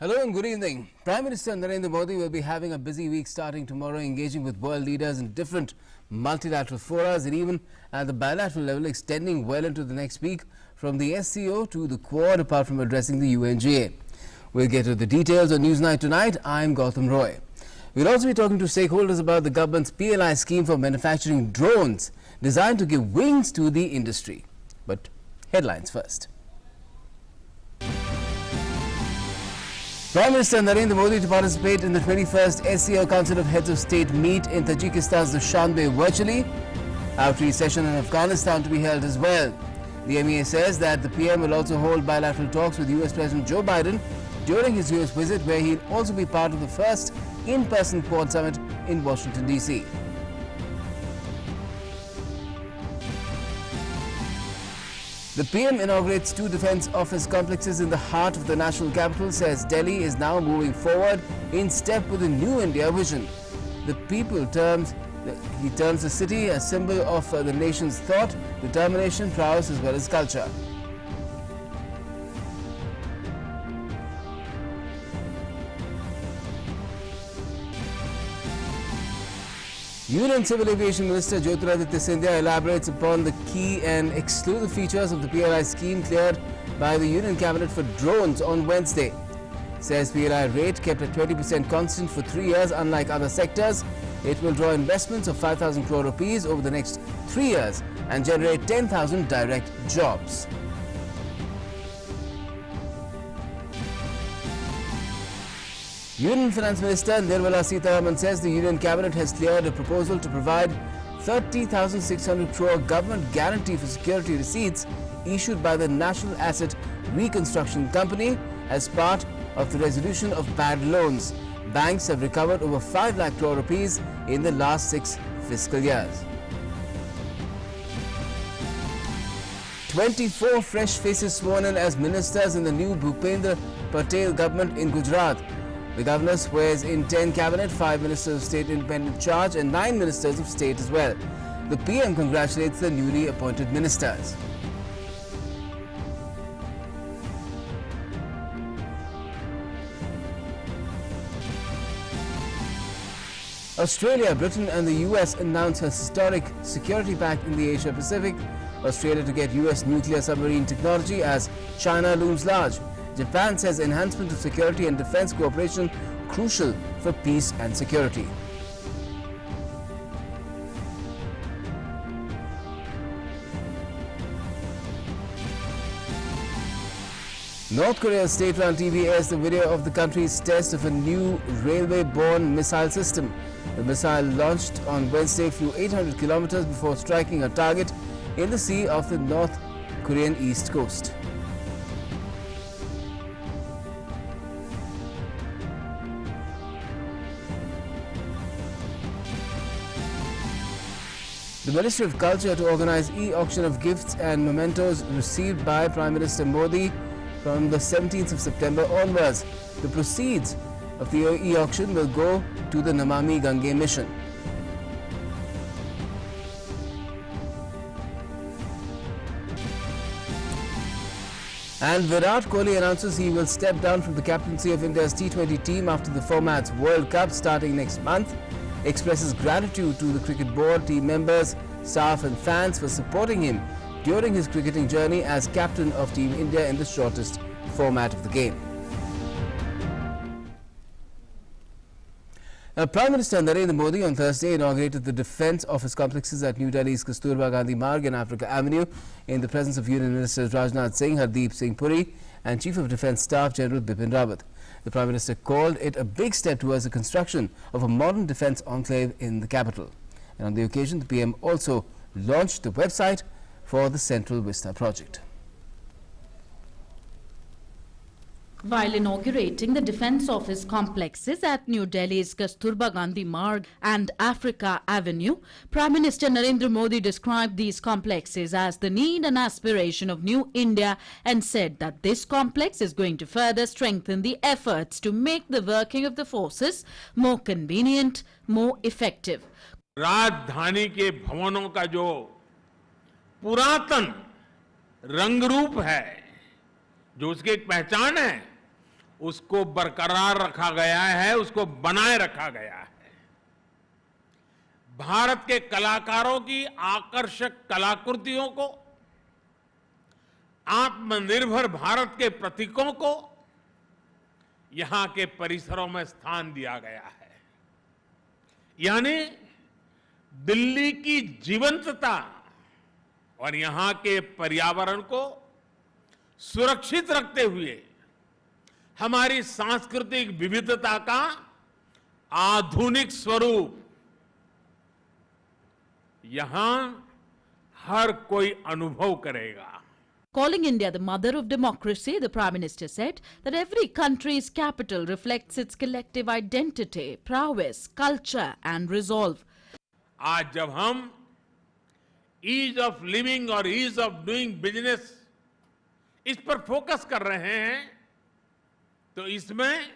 Hello and good evening. Prime Minister Narendra Modi will be having a busy week starting tomorrow, engaging with world leaders in different multilateral forums and even at the bilateral level, extending well into the next week from the SCO to the Quad, apart from addressing the UNGA. We'll get to the details on Newsnight tonight. I'm Gautam Roy. We'll also be talking to stakeholders about the government's PLI scheme for manufacturing drones designed to give wings to the industry. But headlines first. Prime Minister Narendra Modi to participate in the 21st SCO Council of Heads of State meet in Tajikistan's Dushanbe virtually. Outreach session in Afghanistan to be held as well. The MEA says that the PM will also hold bilateral talks with US President Joe Biden during his US visit, where he'll also be part of the first in-person Quad summit in Washington, D.C. The PM inaugurates two defence office complexes in the heart of the national capital, says Delhi is now moving forward in step with the New India vision. He terms the city a symbol of the nation's thought, determination, prowess as well as culture. Union Civil Aviation Minister Jyotiraditya Scindia elaborates upon the key and exclusive features of the PLI scheme cleared by the Union Cabinet for drones on Wednesday. Says PLI rate kept at 20% constant for 3 years, unlike other sectors. It will draw investments of 5,000 crore rupees over the next 3 years and generate 10,000 direct jobs. Union Finance Minister Nirmala Sitharaman says the Union Cabinet has cleared a proposal to provide 30,600 crore government guarantee for security receipts issued by the National Asset Reconstruction Company as part of the resolution of bad loans. Banks have recovered over 5 lakh crore rupees in the last 6 fiscal years. 24 fresh faces sworn in as ministers in the new Bhupendra Patel government in Gujarat. The governor swears in 10 cabinet, 5 ministers of state independent charge and 9 ministers of state as well. The PM congratulates the newly appointed ministers. Australia, Britain and the US announce a historic security pact in the Asia Pacific. Australia to get US nuclear submarine technology as China looms large. Japan says enhancement of security and defense cooperation crucial for peace and security. North Korea's state-run TV airs the video of the country's test of a new railway-borne missile system. The missile launched on Wednesday flew 800 kilometers before striking a target in the sea off the North Korean east coast. The Ministry of Culture to organize e-auction of gifts and mementos received by Prime Minister Modi from the 17th of September onwards. The proceeds of the e-auction will go to the Namami Gange mission. And Virat Kohli announces he will step down from the captaincy of India's T20 team after the format's World Cup starting next month. Expresses gratitude to the cricket board, team members, staff and fans for supporting him during his cricketing journey as captain of Team India in the shortest format of the game. Now, Prime Minister Narendra Modi on Thursday inaugurated the defence office complexes at New Delhi's Kasturba Gandhi Marg and Africa Avenue in the presence of Union Ministers Rajnath Singh, Hardeep Singh Puri and Chief of Defence Staff General Bipin Rawat. The Prime Minister called it a big step towards the construction of a modern defence enclave in the capital. And on the occasion, the PM also launched the website for the Central Vista project. While inaugurating the Defence Office complexes at New Delhi's Kasturba Gandhi Marg and Africa Avenue, Prime Minister Narendra Modi described these complexes as the need and aspiration of New India and said that this complex is going to further strengthen the efforts to make the working of the forces more convenient, more effective. राजधानी के भवनों का जो पुरातन रंग रूप है, जो उसकी एक पहचान है, उसको बरकरार रखा गया है, उसको बनाए रखा गया है। भारत के कलाकारों की आकर्षक कलाकृतियों को, आत्मनिर्भर भारत के प्रतीकों को यहां के परिसरों में स्थान दिया गया है। यानी दिल्ली की जीवंतता और यहां के पर्यावरण को सुरक्षित रखते हुए हमारी सांस्कृतिक विविधता का आधुनिक स्वरूप यहां हर कोई अनुभव करेगा। Calling India the mother of democracy, the Prime Minister said that every country's capital reflects its collective identity, prowess, culture and resolve. आज जब हम ईज ऑफ लिविंग और ईज ऑफ डूइंग बिजनेस इस पर फोकस कर रहे हैं, तो इसमें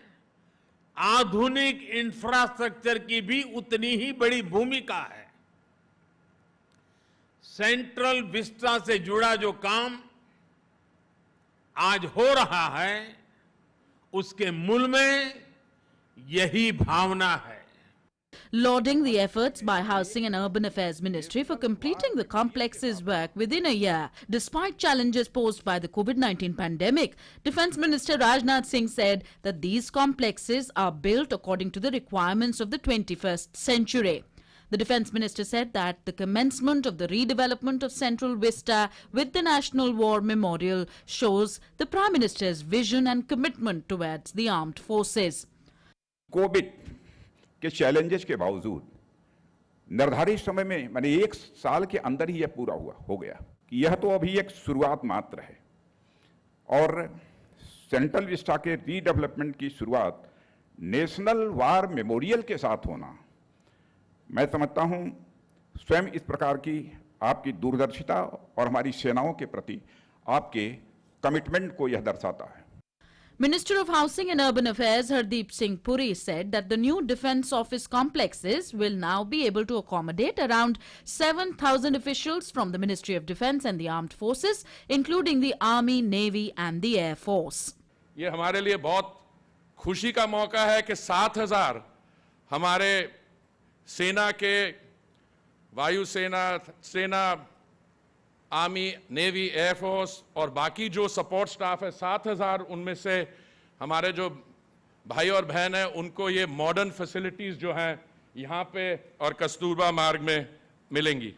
आधुनिक इंफ्रास्ट्रक्चर की भी उतनी ही बड़ी भूमिका है। सेंट्रल विस्टा से जुड़ा जो काम आज हो रहा है, उसके मूल में यही भावना है। Lauding the efforts by Housing and Urban Affairs Ministry for completing the complex's work within a year, despite challenges posed by the COVID-19 pandemic, Defence Minister Rajnath Singh said that these complexes are built according to the requirements of the 21st century. The Defence Minister said that the commencement of the redevelopment of Central Vista with the National War Memorial shows the Prime Minister's vision and commitment towards the armed forces. Covid के challenges के बावजूद निर्धारित समय में माने 1 साल के अंदर ही यह पूरा हो गया। यह तो अभी एक शुरुआत मात्र है और सेंट्रल विस्टा के रीडेवलपमेंट की शुरुआत नेशनल वार मेमोरियल के साथ होना, मैं समझता हूं स्वयं इस प्रकार की आपकी दूरदर्शिता और हमारी सेनाओं के प्रति आपके कमिटमेंट को यह दर्शाता है। Minister of Housing and Urban Affairs Hardeep Singh Puri said that the new Defence Office complexes will now be able to accommodate around 7,000 officials from the Ministry of Defence and the Armed Forces, including the Army, Navy and the Air Force. ये हमारे लिए बहुत खुशी का मौका है कि 7,000 हमारे सेना के वायुसेना, सेना, आर्मी, नेवी, एयरफोर्स और बाकी जो सपोर्ट स्टाफ है 7,000 उनमें से हमारे जो भाई और बहन हैं उनको ये मॉडर्न फैसिलिटीज जो हैं यहाँ पे और कस्तूरबा मार्ग में मिलेंगी।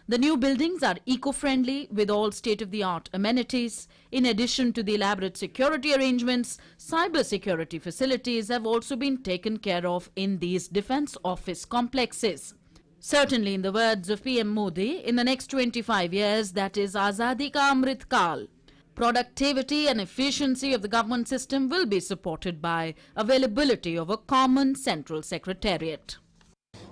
The new buildings are eco-friendly with all state-of-the-art amenities. In addition to the elaborate security arrangements, cyber-security facilities have also been taken care of in these Defence Office complexes. Certainly, in the words of PM Modi, in the next 25 years, that is Azadi Ka Amrit Kal, productivity and efficiency of the government system will be supported by availability of a common central secretariat.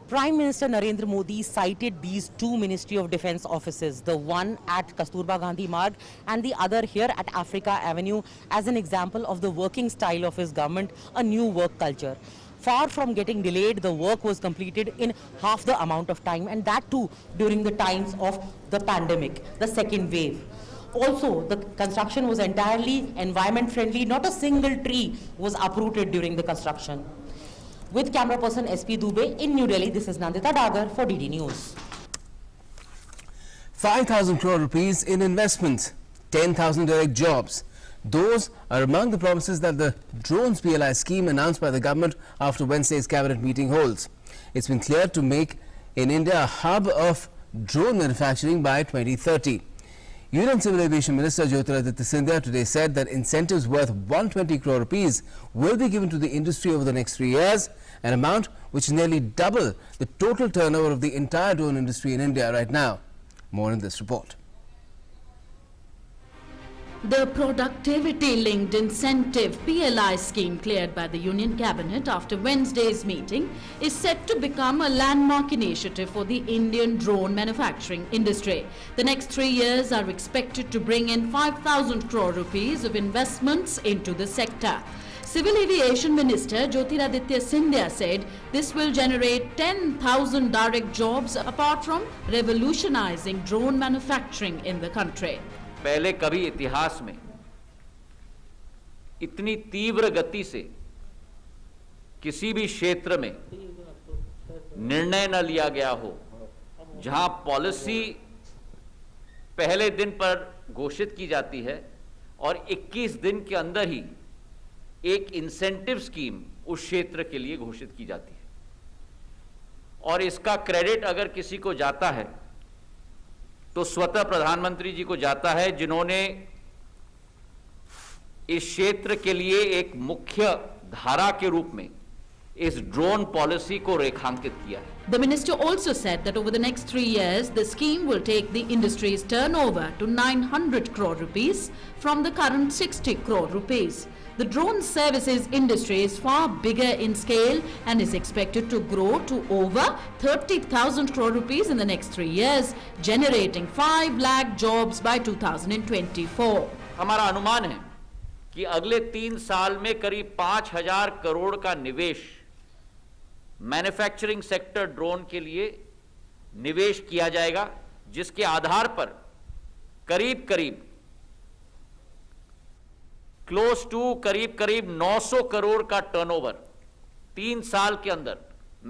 Prime Minister Narendra Modi cited these two Ministry of Defence offices, the one at Kasturba Gandhi Marg and the other here at Africa Avenue, as an example of the working style of his government, a new work culture. Far from getting delayed, the work was completed in half the amount of time, and that too during the times of the pandemic, the second wave. Also, the construction was entirely environment friendly. Not a single tree was uprooted during the construction. With camera person SP Dubey in New Delhi, this is Nandita Dagar for DD News. 5,000 crore rupees in investments, 10,000 direct jobs. Those are among the promises that the Drones PLI scheme announced by the government after Wednesday's cabinet meeting holds. It's been cleared to make in India a hub of drone manufacturing by 2030. Union Civil Aviation Minister Jyotiraditya Scindia today said that incentives worth 120 crore rupees will be given to the industry over the next 3 years, an amount which is nearly double the total turnover of the entire drone industry in India right now. More in this report. The productivity-linked incentive PLI scheme cleared by the Union Cabinet after Wednesday's meeting is set to become a landmark initiative for the Indian drone manufacturing industry. The next 3 years are expected to bring in 5,000 crore rupees of investments into the sector. Civil Aviation Minister Jyotiraditya Scindia said this will generate 10,000 direct jobs apart from revolutionizing drone manufacturing in the country. पहले कभी इतिहास में इतनी तीव्र गति से किसी भी क्षेत्र में निर्णय न लिया गया हो, जहां पॉलिसी पहले दिन पर घोषित की जाती है और 21 दिन के अंदर ही एक इंसेंटिव स्कीम उस क्षेत्र के लिए घोषित की जाती है। और इसका क्रेडिट अगर किसी को जाता है तो स्वतः प्रधानमंत्री जी को जाता है, जिन्होंने इस क्षेत्र के लिए एक मुख्य धारा के रूप में इस ड्रोन पॉलिसी को रेखांकित किया है। The minister also said that over the next 3 years, the scheme will take the industry's turnover to 900 crore rupees from the current 60 crore rupees. The drone services industry is far bigger in scale and is expected to grow to over 30,000 crore rupees in the next 3 years, generating 5 lakh jobs by 2024. हमारा अनुमान है कि अगले 3 साल में करीब 5,000 करोड़ का निवेश मैन्युफैक्चरिंग सेक्टर ड्रोन के लिए निवेश किया जाएगा, जिसके आधार पर करीब करीब क्लोज टू करीब 900 करोड़ का टर्नओवर 3 साल के अंदर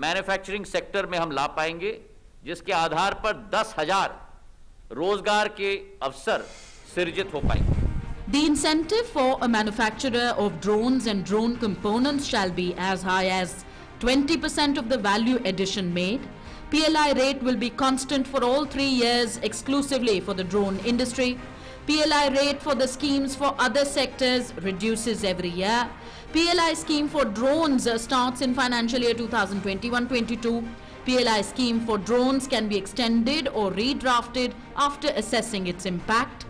मैन्युफैक्चरिंग सेक्टर में हम ला पाएंगे, जिसके आधार पर 10,000 रोजगार के अवसर सृजित हो पाएंगे। The incentive for a manufacturer of drones and drone components shall be as high as 20% of the value addition made. PLI rate will be constant for all 3 years exclusively for the drone industry. PLI rate for the schemes for other sectors reduces every year. PLI scheme for drones starts in financial year 2021-22. PLI scheme for drones can be extended or redrafted after assessing its impact.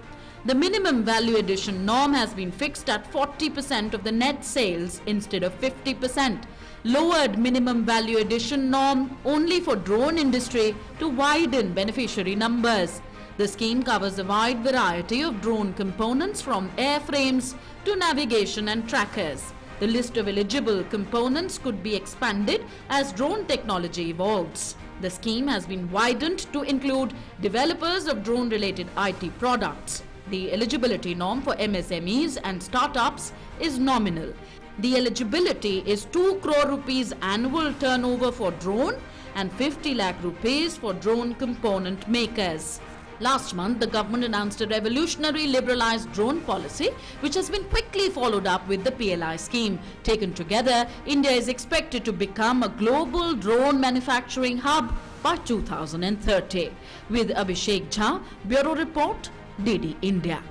The minimum value addition norm has been fixed at 40% of the net sales instead of 50%. Lowered minimum value addition norm only for drone industry to widen beneficiary numbers. The scheme covers a wide variety of drone components from airframes to navigation and trackers. The list of eligible components could be expanded as drone technology evolves. The scheme has been widened to include developers of drone-related IT products. The eligibility norm for MSMEs and startups is nominal. The eligibility is 2 crore rupees annual turnover for drone and 50 lakh rupees for drone component makers. Last month, the government announced a revolutionary liberalized drone policy, which has been quickly followed up with the PLI scheme. Taken together, India is expected to become a global drone manufacturing hub by 2030. With Abhishek Jha, Bureau Report, DD India.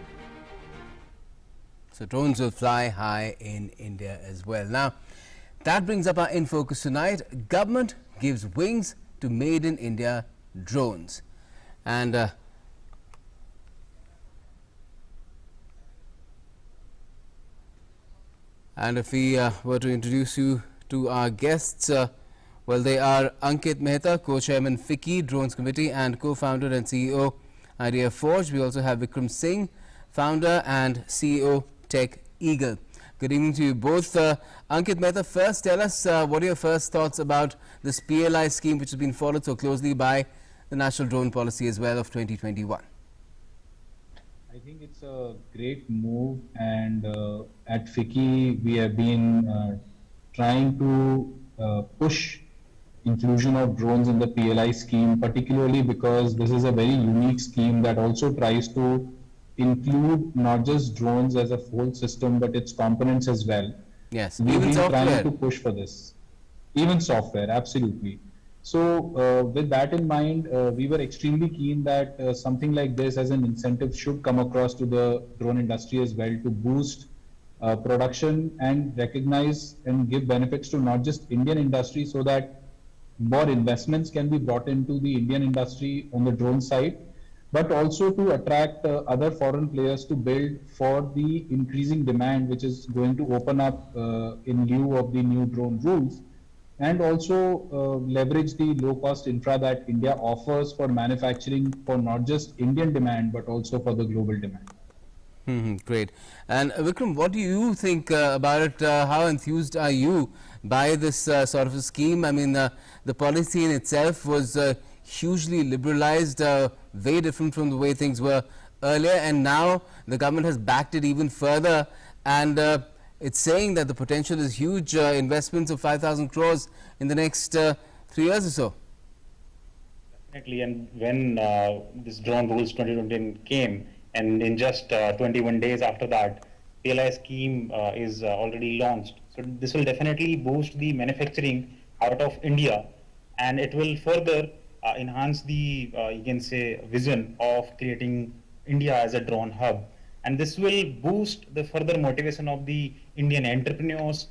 So drones will fly high in India as well. Now, that brings up our In Focus tonight. Government gives wings to Made in India drones. And if we were to introduce you to our guests, well, they are Ankit Mehta, Co-Chairman FICCI Drones Committee and Co-Founder and CEO Idea Forge. We also have Vikram Singh, Founder and CEO Tech Eagle. Good evening to you both. Ankit Mehta, first tell us what are your first thoughts about this PLI scheme which has been followed so closely by the National Drone Policy as well of 2021. I think it's a great move, and at FICCI we have been trying to push inclusion of drones in the PLI scheme, particularly because this is a very unique scheme that also tries to include not just drones as a whole system but its components as well. Yes, We've even been software. trying to push for this. Even software, absolutely. So with that in mind, we were extremely keen that something like this as an incentive should come across to the drone industry as well, to boost production and recognize and give benefits to not just Indian industry, so that more investments can be brought into the Indian industry on the drone side, but also to attract other foreign players to build for the increasing demand which is going to open up in lieu of the new drone rules, and also leverage the low-cost infra that India offers for manufacturing for not just Indian demand but also for the global demand. Great. And Vikram, what do you think about it? How enthused are you by this sort of a scheme? I mean, the policy in itself was hugely liberalized, very different from the way things were earlier, and now the government has backed it even further, and it's saying that the potential is huge, investments of 5,000 crores in the next 3 years or so. Definitely, and when this drone rules 2020 came, and in just 21 days after that, PLI scheme is already launched. So this will definitely boost the manufacturing out of India, and it will further enhance the, you can say, vision of creating India as a drone hub. And this will boost the further motivation of the Indian entrepreneurs,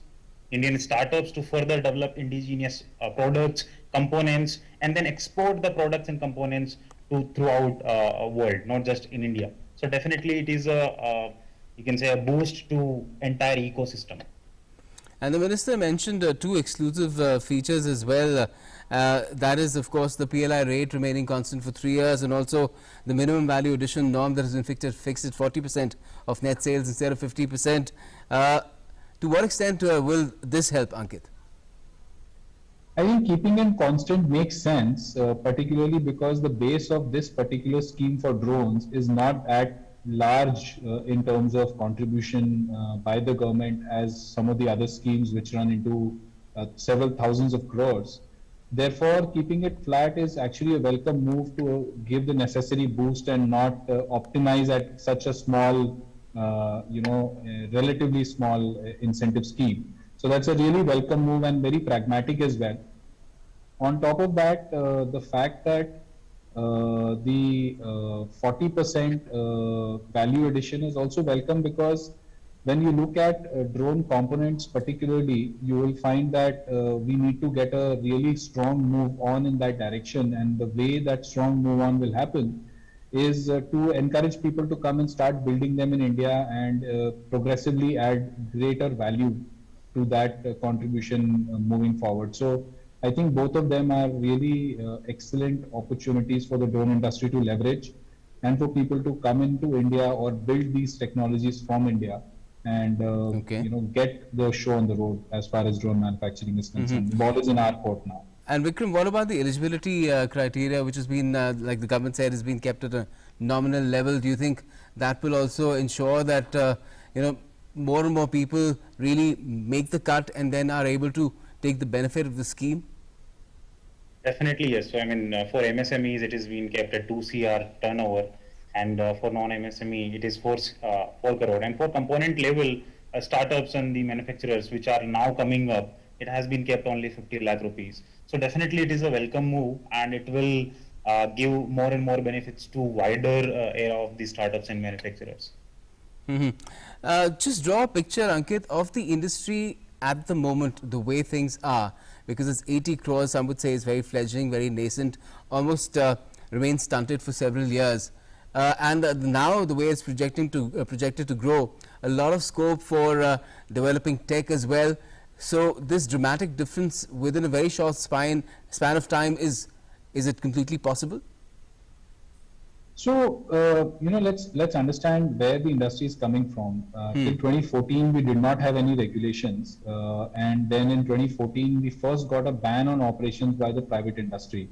Indian startups to further develop indigenous products, components, and then export the products and components to throughout world, not just in India. So definitely it is a, you can say, a boost to entire ecosystem. And the minister mentioned 2 exclusive features as well. That is, of course, the PLI rate remaining constant for 3 years, and also the minimum value addition norm that has been fixed at 40% of net sales instead of 50%. To what extent will this help, Ankit? I think keeping it constant makes sense, particularly because the base of this particular scheme for drones is not at large in terms of contribution by the government as some of the other schemes which run into several thousands of crores. Therefore, keeping it flat is actually a welcome move to give the necessary boost and not optimize at such a small, relatively small incentive scheme. So that's a really welcome move and very pragmatic as well. On top of that, the fact that the 40% value addition is also welcome, because when you look at drone components particularly, you will find that we need to get a really strong move on in that direction, and the way that strong move on will happen is to encourage people to come and start building them in India and progressively add greater value to that contribution moving forward. So I think both of them are really excellent opportunities for the drone industry to leverage and for people to come into India or build these technologies from India and get the show on the road as far as drone manufacturing is concerned. The ball is in our court now. And Vikram, what about the eligibility criteria, which has been, like the government said, has been kept at a nominal level? Do you think that will also ensure that more and more people really make the cut and then are able to take the benefit of the scheme? Definitely, yes. So, I mean, for MSMEs, it is being kept at 2 CR turnover, and for non-MSME, it is 4 crore. And for component level, startups and the manufacturers, which are now coming up, it has been kept only 50 lakh rupees. So definitely it is a welcome move, and it will give more and more benefits to wider area of the startups and manufacturers. Just draw a picture, Ankit, of the industry at the moment, the way things are, because it's 80 crores, some would say is very fledgling, very nascent, almost remains stunted for several years. And now the way it's projected to grow, a lot of scope for developing tech as well. So this dramatic difference within a very short span of time, is it completely possible? So let's understand where the industry is coming from. Till 2014, we did not have any regulations, and then in 2014, we first got a ban on operations by the private industry.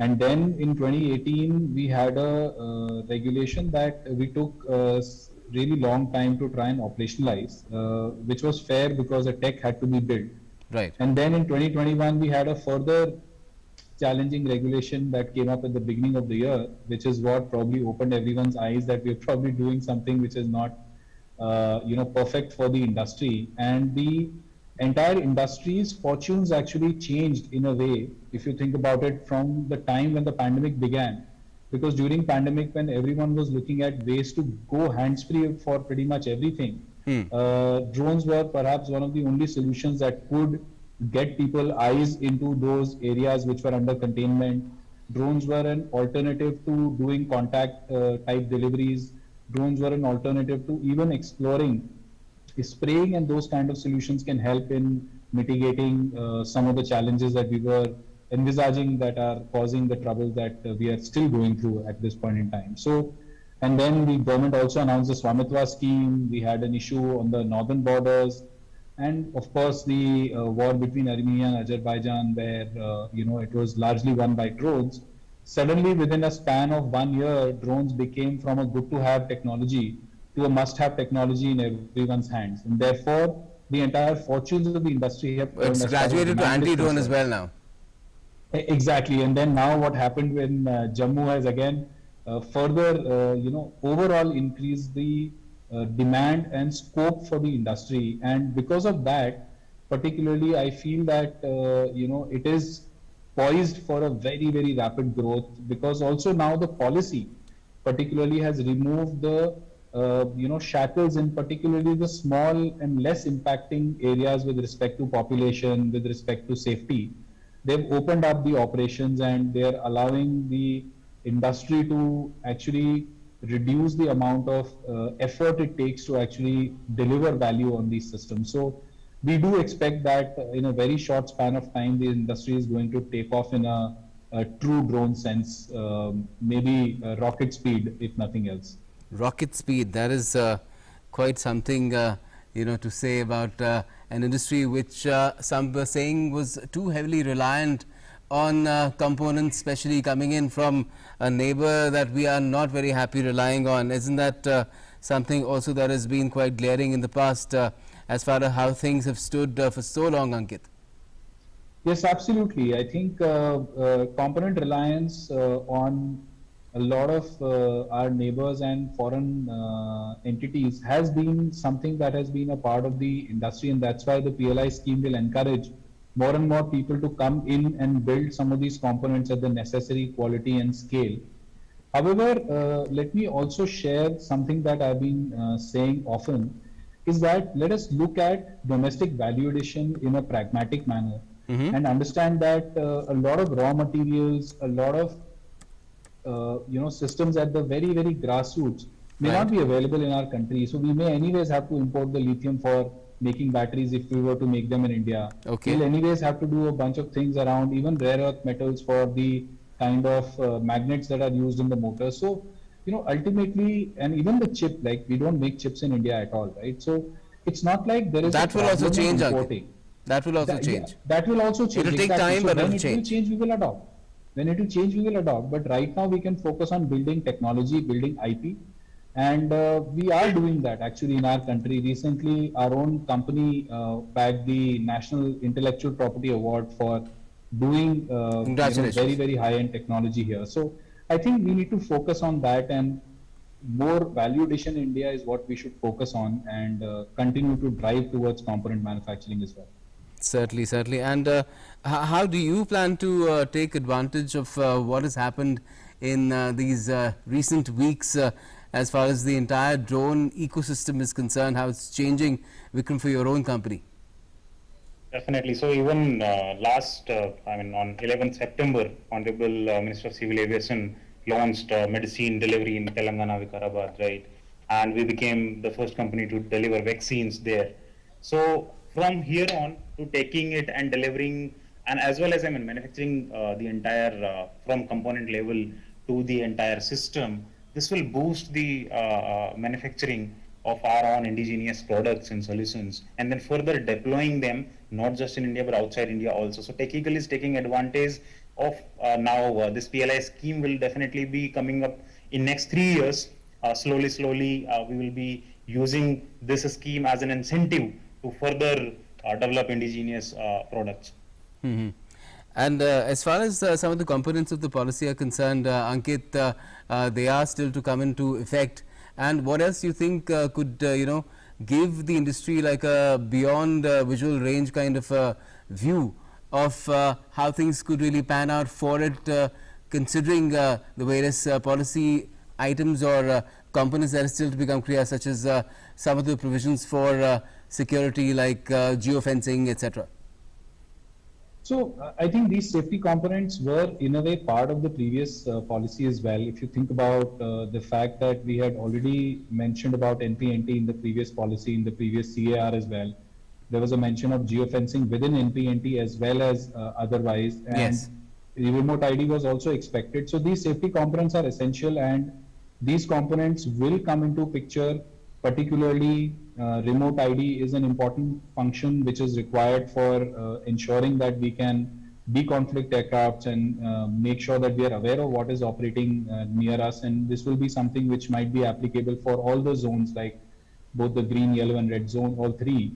And then in 2018, we had a regulation that we took really long time to try and operationalize, which was fair because the tech had to be built. Right. And then in 2021, we had a further challenging regulation that came up at the beginning of the year, which is what probably opened everyone's eyes that we're probably doing something which is not, perfect for the industry. And the entire industry's fortunes actually changed in a way, if you think about it, from the time when the pandemic began. Because during pandemic, when everyone was looking at ways to go hands-free for pretty much everything, drones were perhaps one of the only solutions that could get people eyes into those areas which were under containment. Drones were an alternative to doing contact type deliveries. Drones were an alternative to even exploring spraying, and those kind of solutions can help in mitigating some of the challenges that we were envisaging that are causing the trouble that we are still going through at this point in time. So, and then the government also announced the Swamitva scheme. We had an issue on the northern borders, and of course the war between Armenia and Azerbaijan, where it was largely won by drones. Suddenly, within a span of 1 year, drones became from a good to have technology to a must-have technology in everyone's hands. And therefore, the entire fortunes of the industry have turned It's as far as graduated to demand is anti-drone as concerned. well now. Exactly, and then now what happened when Jammu has again further, overall increased the demand and scope for the industry, and because of that, particularly, I feel that it is poised for a very, very rapid growth, because also now the policy particularly has removed the shackles in particularly the small and less impacting areas with respect to population, with respect to safety. They've opened up the operations and they're allowing the industry to actually reduce the amount of effort it takes to actually deliver value on these systems. So we do expect that in a very short span of time, the industry is going to take off in a true drone sense, maybe rocket speed, if nothing else. Rocket speed, that is quite something to say about an industry which some were saying was too heavily reliant on components, especially coming in from a neighbor that we are not very happy relying on. Isn't that something also that has been quite glaring in the past as far as how things have stood for so long, Ankit? Yes, absolutely. I think component reliance on a lot of our neighbors and foreign entities has been something that has been a part of the industry, and that's why the PLI scheme will encourage more and more people to come in and build some of these components at the necessary quality and scale. However, let me also share something that I've been saying often, is that let us look at domestic value addition in a pragmatic manner and understand that a lot of raw materials, a lot of systems at the very, very grassroots may not be available in our country. So we may anyways have to import the lithium for making batteries if we were to make them in India. Okay. We'll anyways have to do a bunch of things around even rare earth metals for the kind of magnets that are used in the motor. So, ultimately, and even the chip, like we don't make chips in India at all, right? So it's not like there is that a will also problem change, in Ankit. importing. That will also change. Yeah, that will also change. It will take exactly. time, So but when it will it change. will change, we will adopt. When it will change, we will adopt. But right now, we can focus on building technology, building IP, and we are doing that actually in our country. Recently, our own company bagged the National Intellectual Property Award for doing Congratulations. very, very high-end technology here. So I think we need to focus on that, and more value addition in India is what we should focus on, and continue to drive towards component manufacturing as well. Certainly, certainly. And how do you plan to take advantage of what has happened in these recent weeks as far as the entire drone ecosystem is concerned, how it's changing, Vikram, for your own company? Definitely. So even on 11th September, Honorable Minister of Civil Aviation launched medicine delivery in Telangana, Vikarabad, right? And we became the first company to deliver vaccines there. So from here on to taking it and delivering, and as well as manufacturing the entire from component level to the entire system, this will boost the manufacturing of our own indigenous products and solutions, and then further deploying them not just in India but outside India also. So Tech Eagle is taking advantage of now this PLI scheme will definitely be coming up in next 3 years. Slowly, we will be using this scheme as an incentive to further develop indigenous products. And as far as some of the components of the policy are concerned, Ankit, they are still to come into effect. And what else you think could give the industry like a beyond visual range kind of view of how things could really pan out for it, considering the various policy items or components that are still to become clear, such as some of the provisions for security like geofencing, etc. So I think these safety components were in a way part of the previous policy as well. If you think about the fact that we had already mentioned about NPNT in the previous policy, in the previous CAR as well, there was a mention of geofencing within NPNT as well as otherwise, and yes, the remote ID was also expected. So these safety components are essential, and these components will come into picture. Particularly, remote ID is an important function which is required for ensuring that we can deconflict aircrafts and make sure that we are aware of what is operating near us. And this will be something which might be applicable for all the zones, like both the green, yellow and red zone, all three.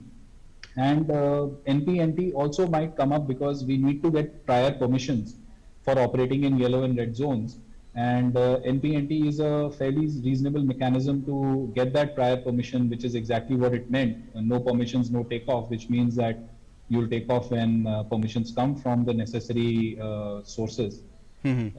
And NPNT also might come up because we need to get prior permissions for operating in yellow and red zones. And NPNT is a fairly reasonable mechanism to get that prior permission, which is exactly what it meant. No permissions, no takeoff, which means that you'll take off when permissions come from the necessary sources.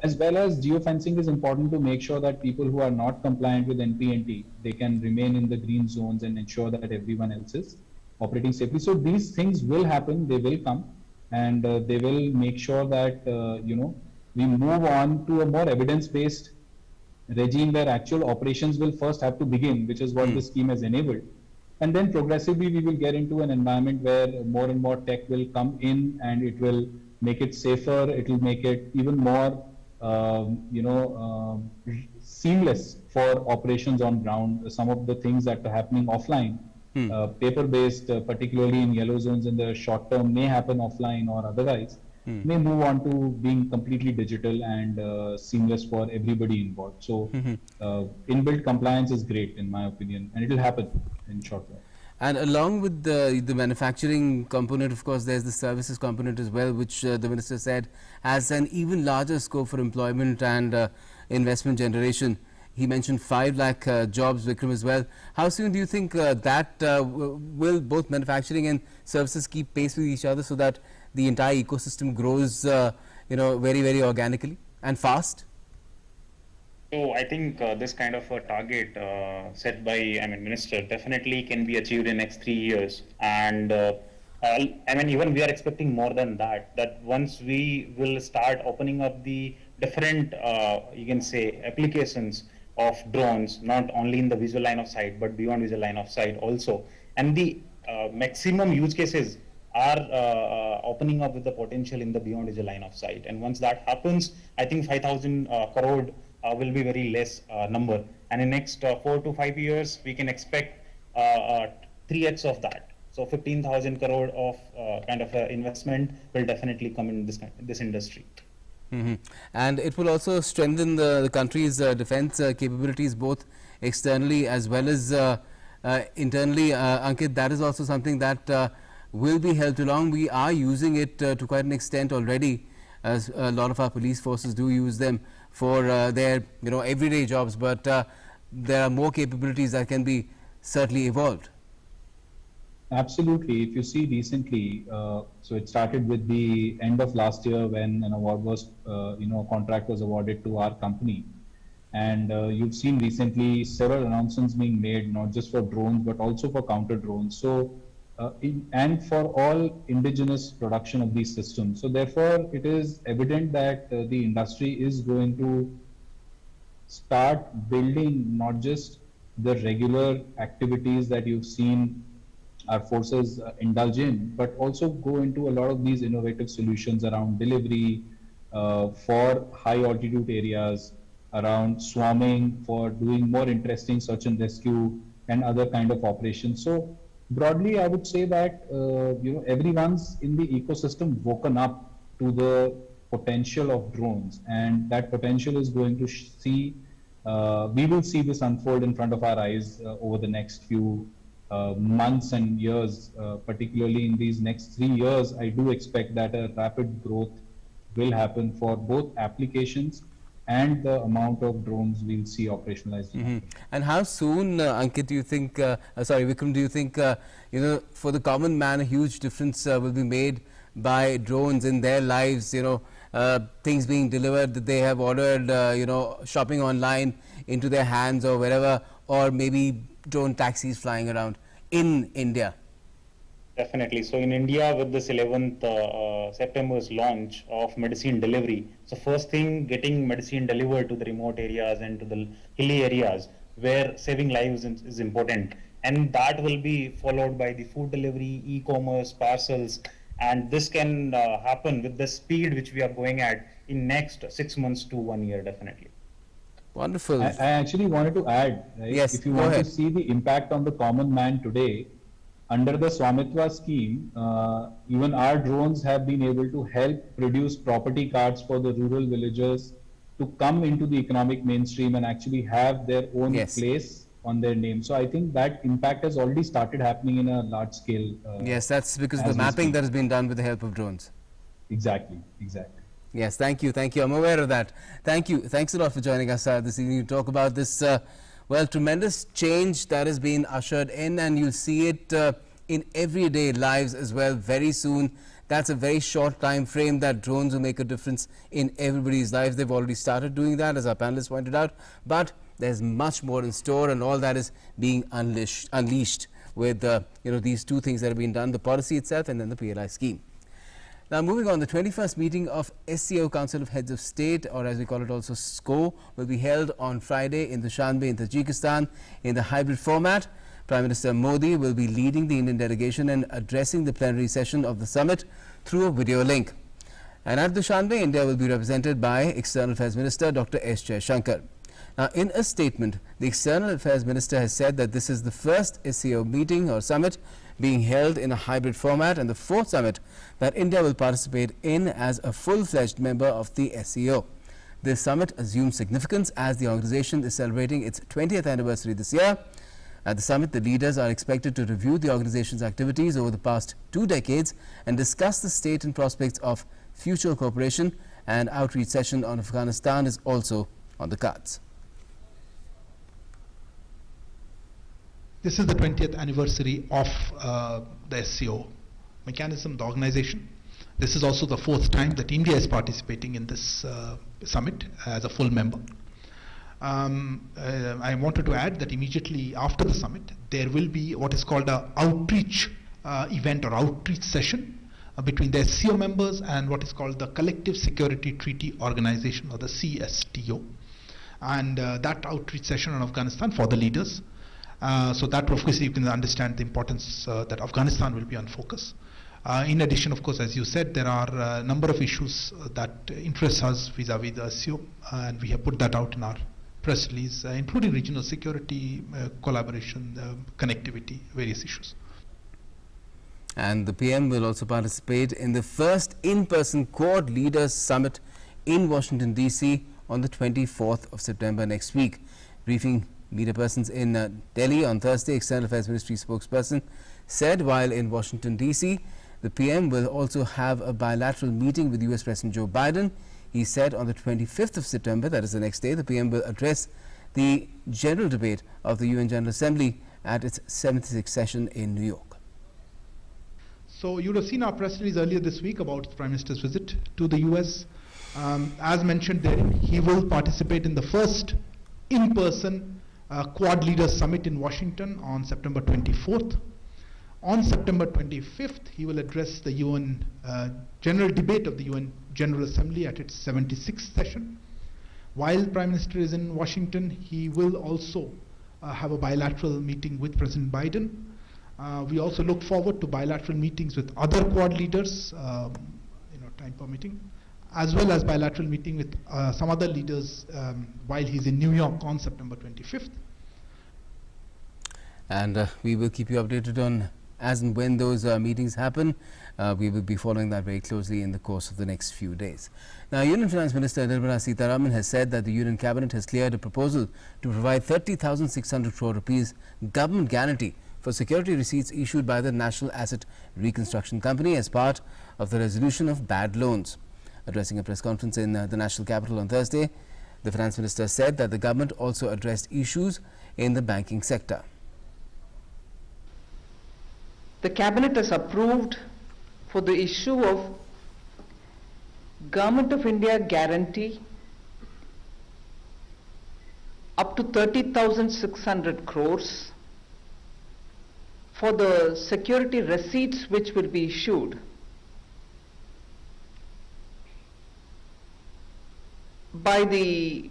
As well as geofencing is important to make sure that people who are not compliant with NPNT, they can remain in the green zones and ensure that everyone else is operating safely. So these things will happen, they will come, and they will make sure that, we move on to a more evidence-based regime where actual operations will first have to begin, which is what this scheme has enabled. And then progressively we will get into an environment where more and more tech will come in and it will make it safer, it will make it even more, seamless for operations on ground. Some of the things that are happening offline, paper-based, particularly in yellow zones in the short term, may happen offline or otherwise, may move on to being completely digital and seamless for everybody involved. So inbuilt compliance is great in my opinion, and it will happen in short term. And along with the manufacturing component, of course, there's the services component as well, which the Minister said has an even larger scope for employment and investment generation. He mentioned 5 lakh jobs, Vikram, as well. How soon do you think that will both manufacturing and services keep pace with each other so that the entire ecosystem grows, very, very organically and fast? So I think this kind of a target set by, Minister definitely can be achieved in next 3 years. And even we are expecting more than that, that once we will start opening up the different, you can say, applications of drones, not only in the visual line of sight, but beyond visual line of sight also. And the maximum use cases are opening up with the potential in the beyond visual line of sight. And once that happens, I think 5,000 crore will be very less number. And in next 4 to 5 years, we can expect 3x of that. So 15,000 crore of kind of investment will definitely come in this industry. And it will also strengthen the country's defense capabilities, both externally as well as internally. Ankit, that is also something that will be helped along. We are using it to quite an extent already, as a lot of our police forces do use them for their everyday jobs, but there are more capabilities that can be certainly evolved. Absolutely. If you see recently, so it started with the end of last year when an award was, a contract was awarded to our company. And you've seen recently several announcements being made, not just for drones, but also for counter drones. So, and for all indigenous production of these systems. So therefore, it is evident that the industry is going to start building not just the regular activities that you've seen our forces indulge in, but also go into a lot of these innovative solutions around delivery for high altitude areas, around swarming, for doing more interesting search and rescue and other kind of operations. So broadly, I would say that everyone's in the ecosystem woken up to the potential of drones, and that potential is going to see. We will see this unfold in front of our eyes over the next few months and years, particularly in these next 3 years. I do expect that a rapid growth will happen for both applications and the amount of drones we'll see operationalized. And how soon, Ankit, do you think, Vikram, do you think, for the common man, a huge difference will be made by drones in their lives, things being delivered that they have ordered, shopping online into their hands or wherever, or maybe drone taxis flying around in India? Definitely. So in India, with this 11th September's launch of medicine delivery, so first thing, getting medicine delivered to the remote areas and to the hilly areas where saving lives is important. And that will be followed by the food delivery, e-commerce, parcels, and this can happen with the speed which we are going at in next 6 months to 1 year, definitely. Wonderful. I actually wanted to add, right? Yes, if you go want ahead. to see the impact on the common man today, under the Swamitva scheme, even our drones have been able to help produce property cards for the rural villagers to come into the economic mainstream and actually have their own place on their name. So I think that impact has already started happening in a large scale. Yes, that's because of the mapping that has been done with the help of drones. Exactly. Yes, thank you. I'm aware of that. Thank you. Thanks a lot for joining us this evening to talk about this, tremendous change that has been ushered in, and you'll see it in everyday lives as well very soon. That's a very short time frame that drones will make a difference in everybody's lives. They've already started doing that, as our panelists pointed out, but there's much more in store, and all that is being unleashed with these two things that have been done, the policy itself and then the PLI scheme. Now, moving on, the 21st meeting of SCO, Council of Heads of State, or as we call it also SCO, will be held on Friday in Dushanbe in Tajikistan in the hybrid format. Prime Minister Modi will be leading the Indian delegation and addressing the plenary session of the summit through a video link. And at Dushanbe, India will be represented by External Affairs Minister Dr. S. Jaishankar. Now, in a statement, the External Affairs Minister has said that this is the first SCO meeting or summit being held in a hybrid format and the fourth summit that India will participate in as a full-fledged member of the SCO. This summit assumes significance as the organization is celebrating its 20th anniversary this year. At the summit, the leaders are expected to review the organization's activities over the past 2 decades and discuss the state and prospects of future cooperation. An outreach session on Afghanistan is also on the cards. This is the 20th anniversary of the SCO mechanism, the organization. This is also the fourth time that India is participating in this summit as a full member. I wanted to add that immediately after the summit, there will be what is called an outreach event or outreach session between the SCO members and what is called the Collective Security Treaty Organization, or the CSTO. And that outreach session on Afghanistan for the leaders. So that, of course, you can understand the importance that Afghanistan will be on focus. In addition, of course, as you said, there are a number of issues that interest us vis-a-vis the SCO, and we have put that out in our press release, including regional security, collaboration, connectivity, various issues. And the PM will also participate in the first in-person Quad Leaders Summit in Washington, D.C. on the 24th of September next week. Briefing media persons in Delhi on Thursday, External Affairs Ministry spokesperson said while in Washington, D.C., the PM will also have a bilateral meeting with U.S. President Joe Biden. He said on the 25th of September, that is the next day, the PM will address the general debate of the UN General Assembly at its 76th session in New York. So you would have seen our press release earlier this week about the Prime Minister's visit to the US. As mentioned there, he will participate in the first in-person Quad Leaders Summit in Washington on September 24th. On September 25th, he will address the UN general debate of the UN General Assembly at its 76th session. While Prime Minister is in Washington, he will also have a bilateral meeting with President Biden. We also look forward to bilateral meetings with other Quad leaders, time permitting, as well as bilateral meeting with some other leaders while he's in New York on September 25th. And we will keep you updated on as and when those meetings happen. We will be following that very closely in the course of the next few days. Now, Union Finance Minister Nirmala Sitharaman has said that the Union Cabinet has cleared a proposal to provide 30,600 crore rupees government guarantee for security receipts issued by the National Asset Reconstruction Company as part of the resolution of bad loans. Addressing a press conference in the National Capital on Thursday, the Finance Minister said that the government also addressed issues in the banking sector. The Cabinet has approved for the issue of Government of India guarantee up to 30,600 crores for the security receipts which will be issued by the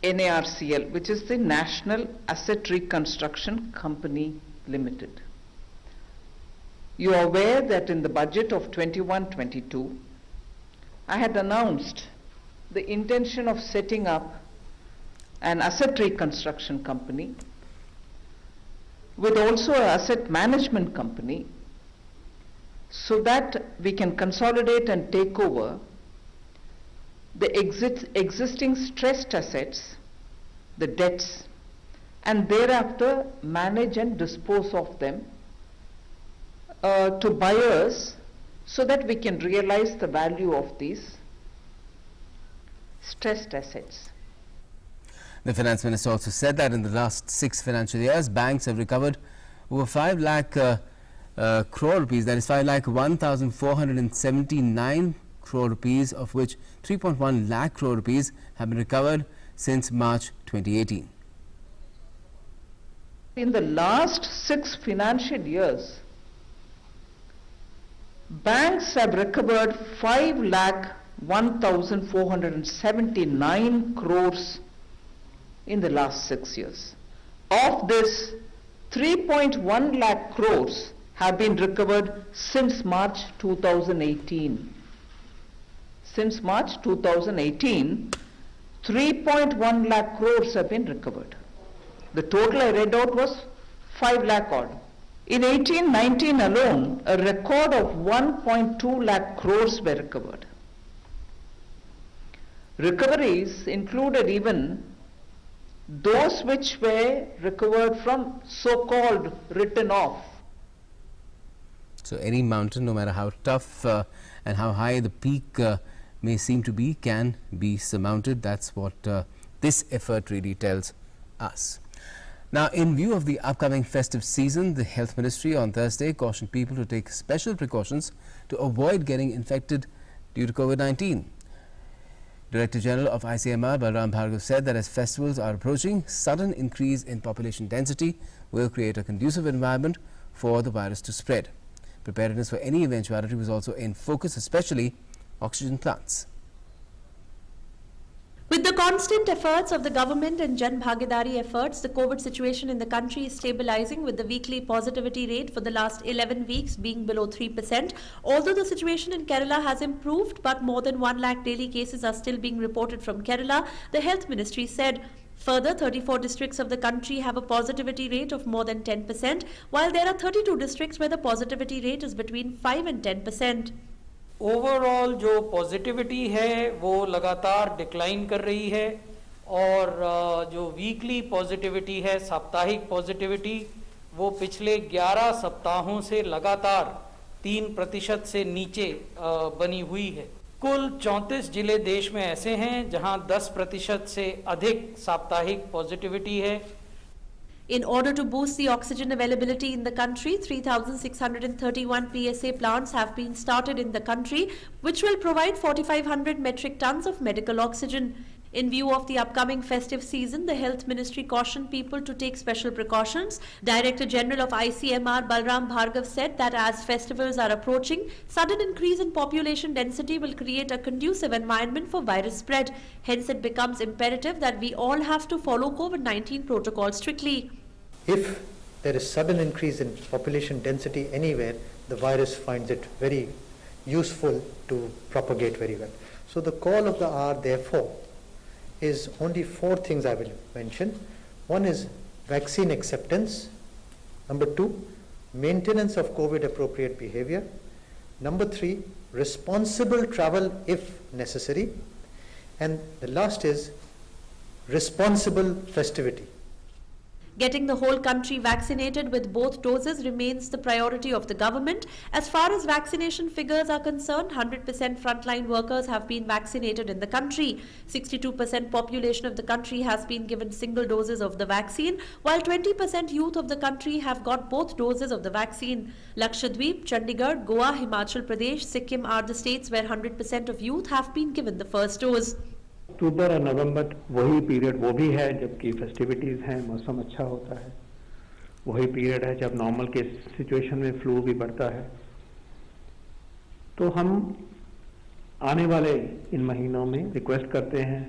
NARCL, which is the National Asset Reconstruction Company Limited. You are aware that in the budget of 21-22, I had announced the intention of setting up an asset reconstruction company with also an asset management company so that we can consolidate and take over the existing stressed assets, the debts, and thereafter manage and dispose of them to buyers so that we can realize the value of these stressed assets. The finance minister also said that in the last 6 financial years, banks have recovered over 5 lakh crore rupees, that is 5,01,479 crore rupees, of which 3.1 lakh crore rupees have been recovered since March 2018. In the last 6 financial years, banks have recovered 5,01,479 crores in the last 6 years. Of this, 3.1 lakh crores have been recovered since March 2018. Since March 2018, 3.1 lakh crores have been recovered. The total I read out was 5 lakh odd. In 18-19 alone, a record of 1.2 lakh crores were recovered. Recoveries included even those which were recovered from so-called written off. So any mountain, no matter how tough and how high the peak may seem to be, can be surmounted. That's what this effort really tells us. Now, in view of the upcoming festive season, the Health Ministry on Thursday cautioned people to take special precautions to avoid getting infected due to COVID-19. Director General of ICMR, Balram Bhargav, said that as festivals are approaching, sudden increase in population density will create a conducive environment for the virus to spread. Preparedness for any eventuality was also in focus, especially oxygen plants. With the constant efforts of the government and Jan Bhagidari efforts, the COVID situation in the country is stabilizing, with the weekly positivity rate for the last 11 weeks being below 3%. Although the situation in Kerala has improved, but more than 1 lakh daily cases are still being reported from Kerala, the Health Ministry said. Further, 34 districts of the country have a positivity rate of more than 10%, while there are 32 districts where the positivity rate is between 5 and 10%. Overall जो positivity है वो लगातार decline कर रही है और जो weekly positivity है, साप्ताहिक पॉजिटिविटी, वो पिछले 11 सप्ताहों से लगातार 3% से नीचे बनी हुई है। कुल 34 जिले देश में ऐसे हैं जहां 10% से अधिक साप्ताहिक पॉजिटिविटी है। In order to boost the oxygen availability in the country, 3,631 PSA plants have been started in the country, which will provide 4,500 metric tons of medical oxygen. In view of the upcoming festive season, the Health Ministry cautioned people to take special precautions. Director General of ICMR, Balram Bhargav, said that as festivals are approaching, sudden increase in population density will create a conducive environment for virus spread. Hence, it becomes imperative that we all have to follow COVID-19 protocols strictly. If there is sudden increase in population density anywhere, the virus finds it very useful to propagate very well. So the call of the hour, therefore, is only 4 things I will mention. One is vaccine acceptance. Number 2, maintenance of COVID appropriate behavior. Number 3, responsible travel if necessary. And the last is responsible festivity. Getting the whole country vaccinated with both doses remains the priority of the government. As far as vaccination figures are concerned, 100% frontline workers have been vaccinated in the country. 62% population of the country has been given single doses of the vaccine, while 20% youth of the country have got both doses of the vaccine. Lakshadweep, Chandigarh, Goa, Himachal Pradesh, Sikkim are the states where 100% of youth have been given the first dose. अक्टूबर और नवंबर वही period वो भी है जबकि festivities हैं, मौसम अच्छा होता है। वही पीरियड है जब नॉर्मल के सिचुएशन में फ्लू भी बढ़ता है। तो हम आने वाले इन महीनों में रिक्वेस्ट करते हैं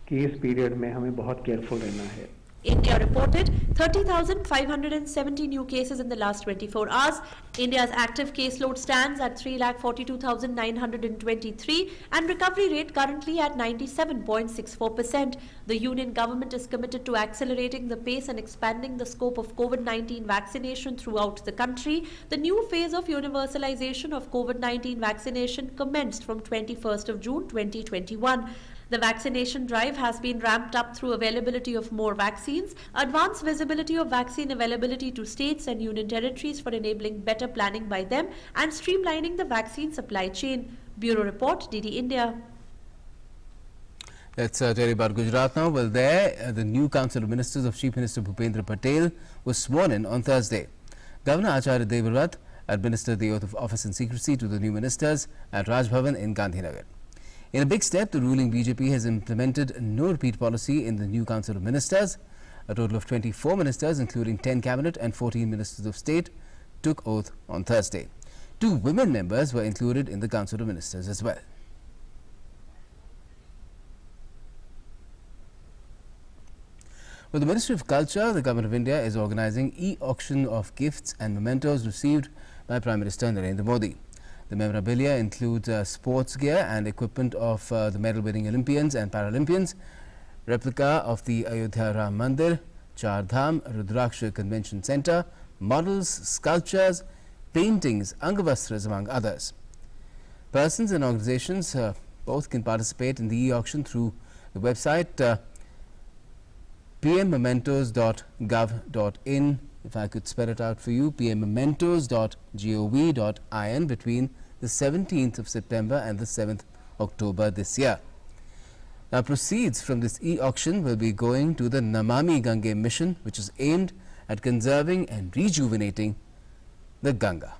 कि इस पीरियड में हमें बहुत केयरफुल रहना है। India reported 30,570 new cases in the last 24 hours. India's active caseload stands at 3,42,923 and recovery rate currently at 97.64%. The union government is committed to accelerating the pace and expanding the scope of COVID-19 vaccination throughout the country. The new phase of universalization of COVID-19 vaccination commenced from 21st of June 2021. The vaccination drive has been ramped up through availability of more vaccines, advanced visibility of vaccine availability to states and union territories for enabling better planning by them, and streamlining the vaccine supply chain. Bureau Report, DD India. Let's tell you about Gujarat now. Well, the new Council of Ministers of Chief Minister Bhupendra Patel was sworn in on Thursday. Governor Acharya Devvrat administered the oath of office in secrecy to the new ministers at Raj Bhavan in Gandhinagar. In a big step, the ruling BJP has implemented a no-repeat policy in the new Council of Ministers. A total of 24 ministers, including 10 cabinet and 14 ministers of state, took oath on Thursday. 2 women members were included in the Council of Ministers as well. With the Ministry of Culture, the Government of India is organizing e-auction of gifts and mementos received by Prime Minister Narendra Modi. The memorabilia includes sports gear and equipment of the medal-winning Olympians and Paralympians, replica of the Ayodhya Ram Mandir, Char Dham, Rudraksha Convention Centre, models, sculptures, paintings, Angavastras, among others. Persons and organizations both can participate in the e-auction through the website pmmementos.gov.in. If I could spell it out for you, pmmementos.gov.in between the 17th of September and the 7th October this year. Now, proceeds from this e-auction will be going to the Namami Gange mission, which is aimed at conserving and rejuvenating the Ganga.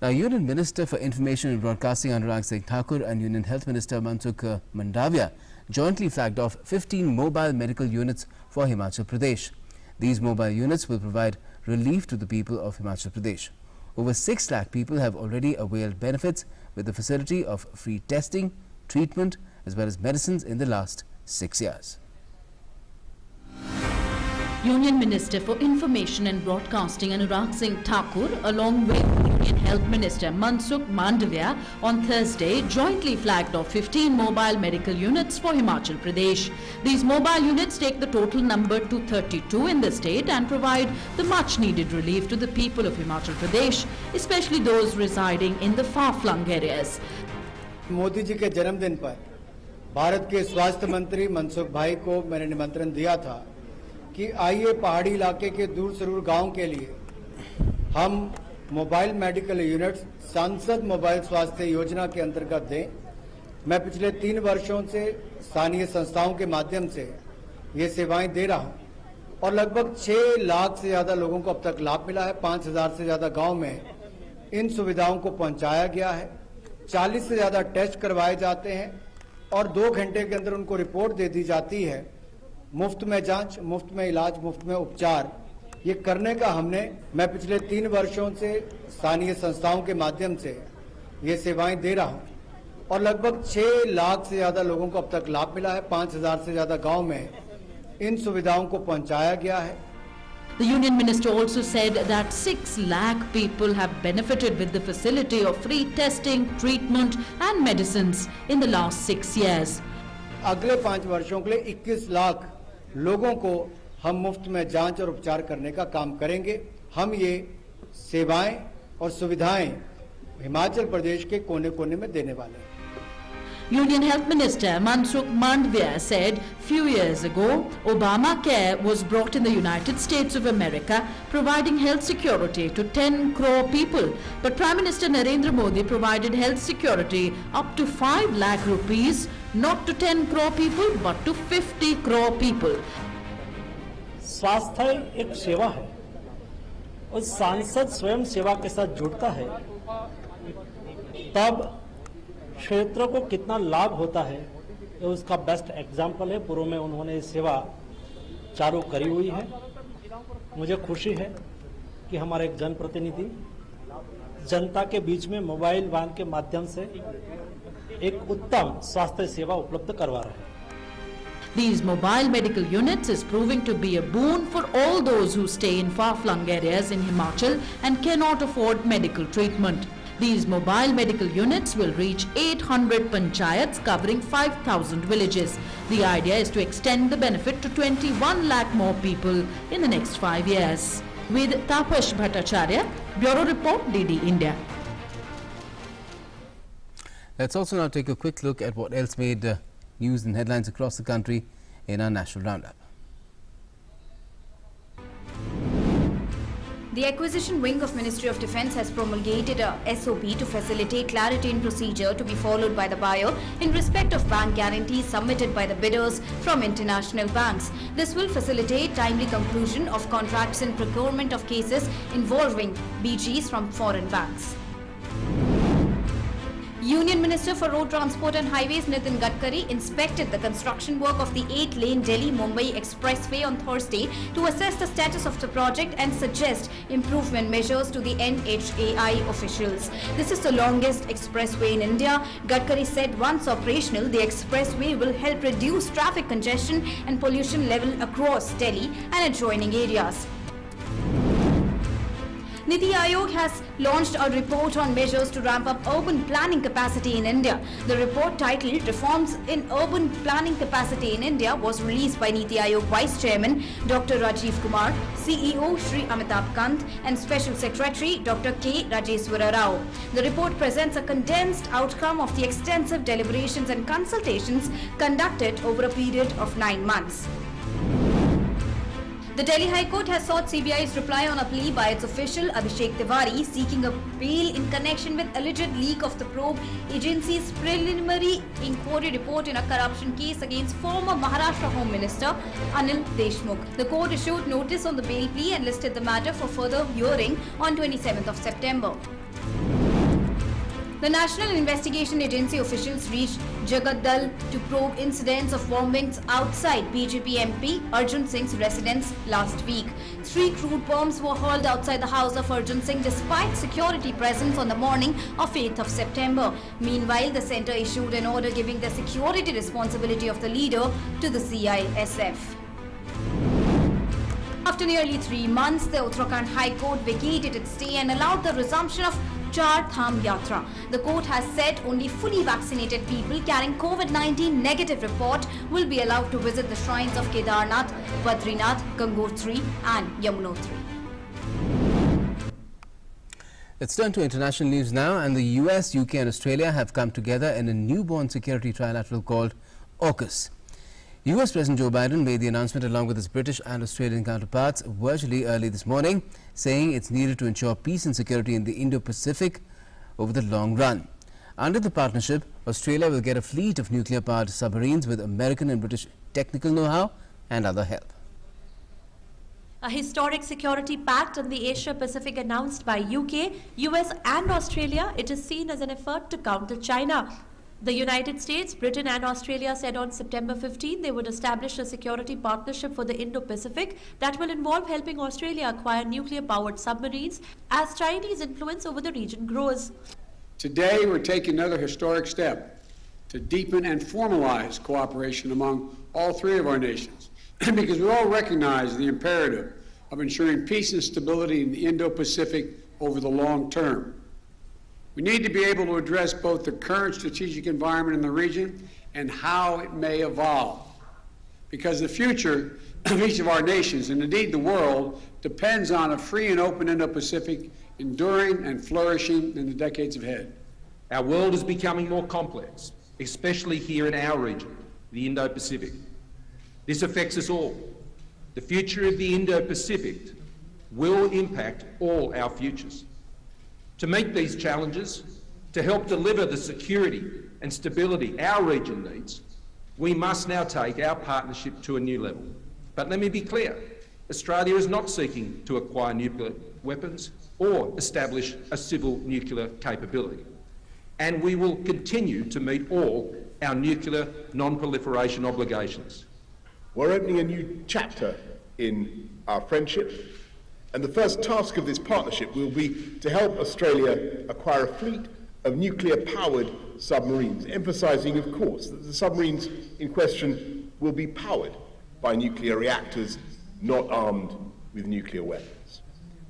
Now, Union Minister for Information and Broadcasting Anurag Singh Thakur and Union Health Minister Mansukh Mandavia jointly flagged off 15 mobile medical units for Himachal Pradesh. These mobile units will provide relief to the people of Himachal Pradesh. Over 6 lakh people have already availed benefits with the facility of free testing, treatment as well as medicines in the last 6 years. Union Minister for Information and Broadcasting Anurag Singh Thakur along with Union Health Minister Mansukh Mandavia on Thursday jointly flagged off 15 mobile medical units for Himachal Pradesh. These mobile units take the total number to 32 in the state and provide the much needed relief to the people of Himachal Pradesh, especially those residing in the far-flung areas. Modi ji के जन्मदिन पर भारत के स्वास्थ्य मंत्री मनसुख भाई को मैंने निमंत्रण दिया था कि आइए पहाड़ी इलाके के दूर सुदूर गांव के लिए हम मोबाइल मेडिकल यूनिट्स सांसद मोबाइल स्वास्थ्य योजना के अंतर्गत दें। मैं पिछले 3 वर्षों से स्थानीय संस्थाओं के माध्यम से ये सेवाएं दे रहा हूं और लगभग 6 लाख से ज़्यादा लोगों को अब तक लाभ मिला है। 5000 से ज़्यादा गांव में इन सुविधाओं को पहुंचाया गया है। 40 से ज़्यादा टेस्ट करवाए जाते हैं और 2 घंटे के अंदर उनको रिपोर्ट दे दी जाती है। मुफ्त में जांच, मुफ्त में इलाज, मुफ्त में उपचार ये करने का मैं पिछले 3 वर्षों से स्थानीय संस्थाओं के माध्यम से ये सेवाएं दे रहा हूं और लगभग 6 लाख से ज़्यादा लोगों को अब तक लाभ मिला है। 5000 से ज़्यादा गांव में इन सुविधाओं को पहुंचाया गया है। The Union Minister also said that 6 lakh people have benefited with the facility of free testing, treatment and medicines in the last 6 years. अगले 5 वर्षों के लिए 21 लाख लोगों को हम मुफ्त में जांच और उपचार करने का काम करेंगे। हम ये सेवाएं और सुविधाएं हिमाचल प्रदेश के कोने-कोने में देने वाले हैं। Union Health Minister Mansukh Mandavia said few years ago, Obamacare was brought in the United States of America, providing health security to 10 crore people. But Prime Minister Narendra Modi provided health security up to 5 lakh rupees, not to 10 crore people, but to 50 crore people. स्वास्थ्य एक सेवा है और सांसद स्वयं सेवा के साथ जुड़ता है तब क्षेत्र को कितना लाभ होता है ये उसका बेस्ट एग्जाम्पल है। पूर्व में उन्होंने सेवा चालू करी हुई है। मुझे खुशी है कि हमारे एक जनप्रतिनिधि जनता के बीच में मोबाइल वैन के माध्यम से एक उत्तम स्वास्थ्य सेवा उपलब्ध करवा रहे हैं। These mobile medical units is proving to be a boon for all those who stay in far-flung areas in Himachal and cannot afford medical treatment. These mobile medical units will reach 800 panchayats covering 5,000 villages. The idea is to extend the benefit to 21 lakh more people in the next 5 years. With Tapash Bhattacharya, Bureau Report, DD India. Let's also now take a quick look at what else made news and headlines across the country in our national roundup. The Acquisition Wing of Ministry of Defence has promulgated a SOP to facilitate clarity in procedure to be followed by the buyer in respect of bank guarantees submitted by the bidders from international banks. This will facilitate timely conclusion of contracts and procurement of cases involving BGs from foreign banks. Union Minister for Road Transport and Highways Nitin Gadkari inspected the construction work of the 8-lane Delhi-Mumbai Expressway on Thursday to assess the status of the project and suggest improvement measures to the NHAI officials. This is the longest expressway in India. Gadkari said once operational, the expressway will help reduce traffic congestion and pollution level across Delhi and adjoining areas. Niti Aayog has launched a report on measures to ramp up urban planning capacity in India. The report, titled Reforms in Urban Planning Capacity in India, was released by Niti Aayog Vice Chairman Dr. Rajiv Kumar, CEO Shri Amitabh Kant and Special Secretary Dr. K. Rajeswara Rao. The report presents a condensed outcome of the extensive deliberations and consultations conducted over a period of 9 months. The Delhi High Court has sought CBI's reply on a plea by its official Abhishek Tiwari seeking a bail in connection with alleged leak of the probe agency's preliminary inquiry report in a corruption case against former Maharashtra Home Minister Anil Deshmukh. The court issued notice on the bail plea and listed the matter for further hearing on 27th of September. The National Investigation Agency officials reached Jagaddal to probe incidents of bombings outside BJP MP Arjun Singh's residence last week. 3 crude bombs were hauled outside the house of Arjun Singh despite security presence on the morning of 8th of September. Meanwhile, the centre issued an order giving the security responsibility of the leader to the CISF. After nearly 3 months, the Uttarakhand High Court vacated its stay and allowed the resumption of Char Dham Yatra. The court has said only fully vaccinated people carrying COVID-19 negative report will be allowed to visit the shrines of Kedarnath, Badrinath, Gangotri and Yamunotri. Let's turn to international news now, and the US, UK and Australia have come together in a newborn security trilateral called AUKUS. US President Joe Biden made the announcement along with his British and Australian counterparts virtually early this morning, saying it's needed to ensure peace and security in the Indo-Pacific over the long run. Under the partnership, Australia will get a fleet of nuclear-powered submarines with American and British technical know-how and other help. A historic security pact on the Asia-Pacific announced by UK, US and Australia, it is seen as an effort to counter China. The United States, Britain and Australia said on September 15 they would establish a security partnership for the Indo-Pacific that will involve helping Australia acquire nuclear-powered submarines as Chinese influence over the region grows. Today we're taking another historic step to deepen and formalize cooperation among all 3 of our nations because we all recognize the imperative of ensuring peace and stability in the Indo-Pacific over the long term. We need to be able to address both the current strategic environment in the region and how it may evolve, because the future of each of our nations, and indeed the world, depends on a free and open Indo-Pacific enduring and flourishing in the decades ahead. Our world is becoming more complex, especially here in our region, the Indo-Pacific. This affects us all. The future of the Indo-Pacific will impact all our futures. To meet these challenges, to help deliver the security and stability our region needs, we must now take our partnership to a new level. But let me be clear, Australia is not seeking to acquire nuclear weapons or establish a civil nuclear capability. And we will continue to meet all our nuclear non-proliferation obligations. We're opening a new chapter in our friendship. And the first task of this partnership will be to help Australia acquire a fleet of nuclear-powered submarines, emphasising, of course, that the submarines in question will be powered by nuclear reactors not armed with nuclear weapons.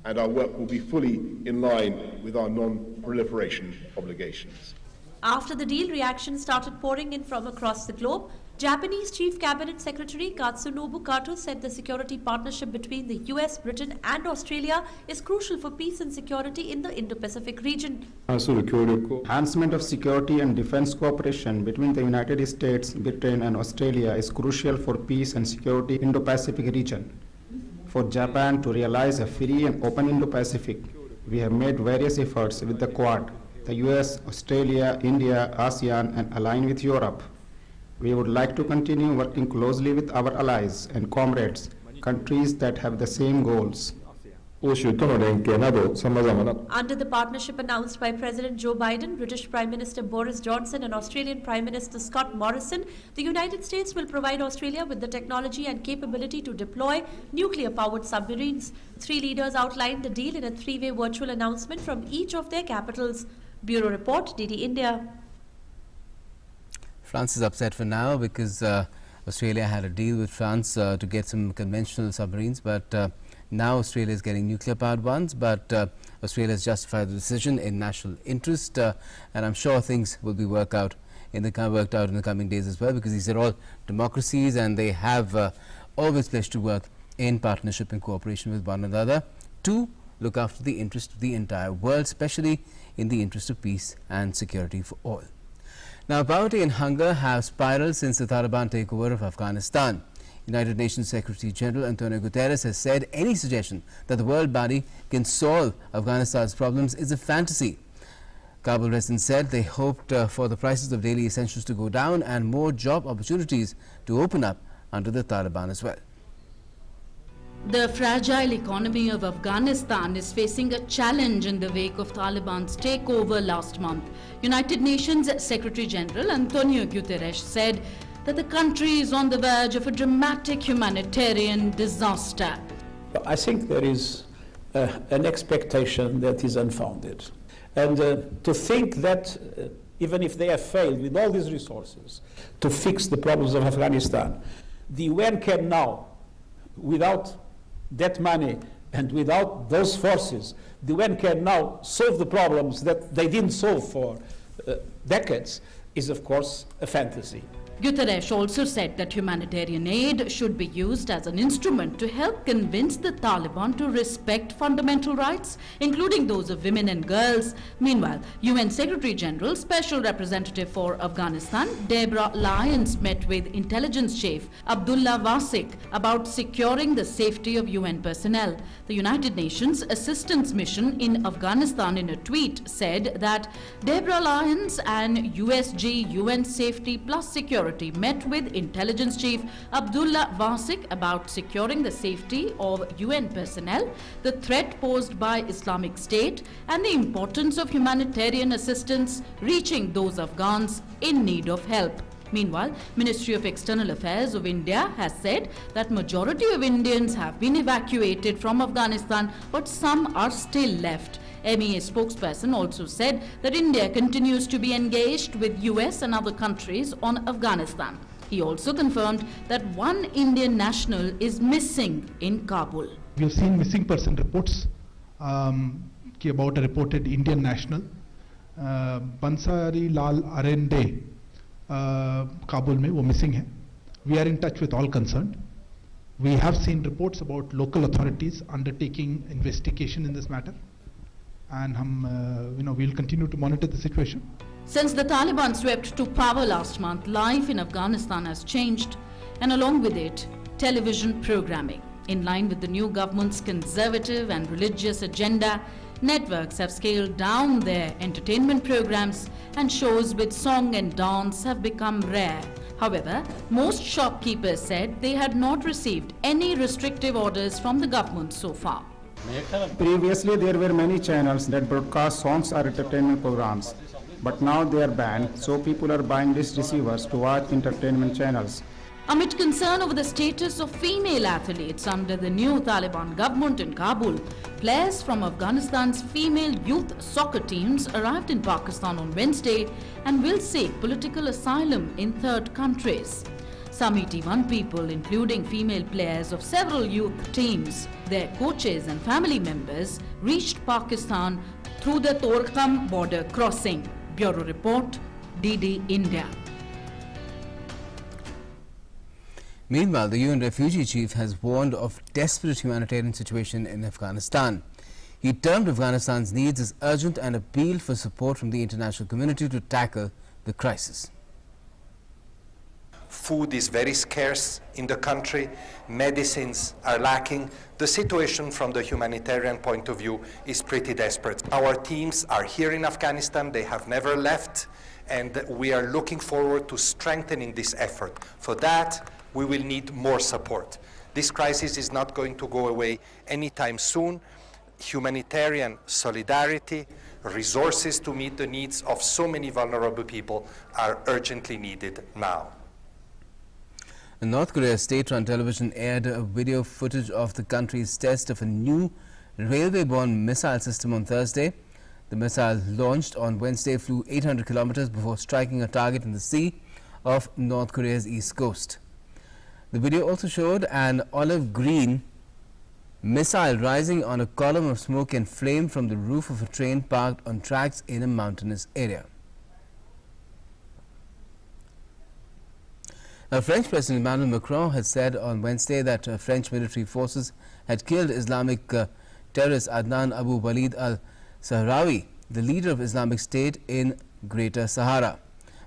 And our work will be fully in line with our non-proliferation obligations. After the deal, reactions started pouring in from across the globe. Japanese Chief Cabinet Secretary Katsunobu Kato said the security partnership between the US, Britain and Australia is crucial for peace and security in the Indo-Pacific region. Enhancement of security and defense cooperation between the United States, Britain and Australia is crucial for peace and security in the Indo-Pacific region. For Japan to realize a free and open Indo-Pacific, we have made various efforts with the Quad, the US, Australia, India, ASEAN and align with Europe. We would like to continue working closely with our allies and comrades, countries that have the same goals. Under the partnership announced by President Joe Biden, British Prime Minister Boris Johnson and Australian Prime Minister Scott Morrison, the United States will provide Australia with the technology and capability to deploy nuclear-powered submarines. Three leaders outlined the deal in a three-way virtual announcement from each of their capitals. Bureau Report, DD India. France is upset for now because Australia had a deal with France to get some conventional submarines, but now Australia is getting nuclear-powered ones. But Australia has justified the decision in national interest, and I'm sure things will be worked out in the coming days as well, because these are all democracies and they have always pledged to work in partnership and cooperation with one another to look after the interest of the entire world, especially in the interest of peace and security for all. Now, poverty and hunger have spiraled since the Taliban takeover of Afghanistan. United Nations Secretary General Antonio Guterres has said any suggestion that the world body can solve Afghanistan's problems is a fantasy. Kabul residents said they hoped for the prices of daily essentials to go down and more job opportunities to open up under the Taliban as well. The fragile economy of Afghanistan is facing a challenge in the wake of Taliban's takeover last month. United Nations Secretary General Antonio Guterres said that the country is on the verge of a dramatic humanitarian disaster. I think there is an expectation that is unfounded. And to think that even if they have failed with all these resources to fix the problems of Afghanistan, the UN can now, without that money and without those forces, the UN can now solve the problems that they didn't solve for decades, is of course a fantasy. Guterres also said that humanitarian aid should be used as an instrument to help convince the Taliban to respect fundamental rights, including those of women and girls. Meanwhile, UN Secretary General Special Representative for Afghanistan, Deborah Lyons, met with Intelligence Chief Abdullah Wasik about securing the safety of UN personnel. The United Nations Assistance Mission in Afghanistan, in a tweet, said that Deborah Lyons and USG UN Safety Plus Security met with Intelligence Chief Abdullah Wasik about securing the safety of UN personnel, the threat posed by Islamic State, and the importance of humanitarian assistance reaching those Afghans in need of help. Meanwhile, Ministry of External Affairs of India has said that majority of Indians have been evacuated from Afghanistan, but some are still left. MEA spokesperson also said that India continues to be engaged with US and other countries on Afghanistan. He also confirmed that one Indian national is missing in Kabul. We have seen missing person reports about a reported Indian national, Bansari Lal Arende, Kabul mein wo missing hai. We are in touch with all concerned. We have seen reports about local authorities undertaking investigation in this matter, and we'll continue to monitor the situation. Since the Taliban swept to power last month, life in Afghanistan has changed, and along with it, television programming. In line with the new government's conservative and religious agenda, networks have scaled down their entertainment programs, and shows with song and dance have become rare. However, most shopkeepers said they had not received any restrictive orders from the government so far. Previously, there were many channels that broadcast songs or entertainment programs, but now they are banned, so people are buying these receivers to watch entertainment channels. Amid concern over the status of female athletes under the new Taliban government in Kabul, players from Afghanistan's female youth soccer teams arrived in Pakistan on Wednesday and will seek political asylum in third countries. Some 81 people, including female players of several youth teams, their coaches and family members, reached Pakistan through the Torkham border crossing. Bureau Report, DD India. Meanwhile, the UN refugee chief has warned of desperate humanitarian situation in Afghanistan. He termed Afghanistan's needs as urgent and appealed for support from the international community to tackle the crisis. Food is very scarce in the country, medicines are lacking. The situation from the humanitarian point of view is pretty desperate. Our teams are here in Afghanistan, they have never left, and we are looking forward to strengthening this effort. For that, we will need more support. This crisis is not going to go away anytime soon. Humanitarian solidarity, resources to meet the needs of so many vulnerable people are urgently needed now. North Korea's state-run television aired a video footage of the country's test of a new railway-borne missile system on Thursday. The missile, launched on Wednesday, flew 800 kilometers before striking a target in the sea of North Korea's east coast. The video also showed an olive green missile rising on a column of smoke and flame from the roof of a train parked on tracks in a mountainous area. Now, French President Emmanuel Macron has said on Wednesday that French military forces had killed Islamic terrorist Adnan Abu Walid al-Sahrawi, the leader of Islamic State in Greater Sahara.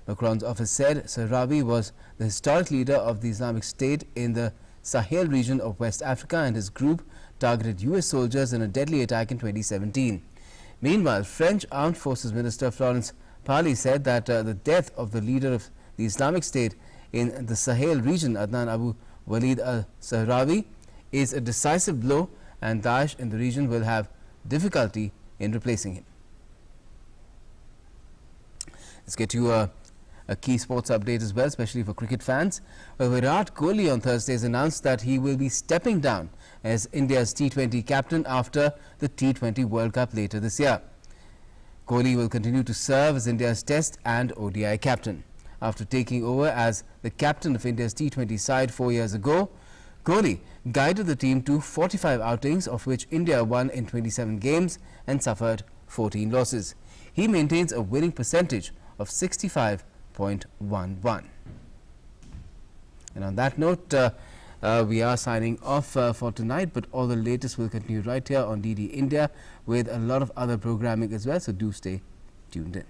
Macron's office said Sahrawi was the historic leader of the Islamic State in the Sahel region of West Africa, and his group targeted US soldiers in a deadly attack in 2017. Meanwhile, French Armed Forces Minister Florence Parly said that the death of the leader of the Islamic State in the Sahel region, Adnan Abu Walid al-Sahrawi, is a decisive blow, and Daesh in the region will have difficulty in replacing him. Let's get you a key sports update as well, especially for cricket fans. Virat Kohli on Thursday has announced that he will be stepping down as India's T20 captain after the T20 World Cup later this year. Kohli will continue to serve as India's Test and ODI captain. After taking over as the captain of India's T20 side 4 years ago, Kohli guided the team to 45 outings, of which India won in 27 games and suffered 14 losses. He maintains a winning percentage of 65.11. And on that note, we are signing off for tonight, but all the latest will continue right here on DD India with a lot of other programming as well, so do stay tuned in.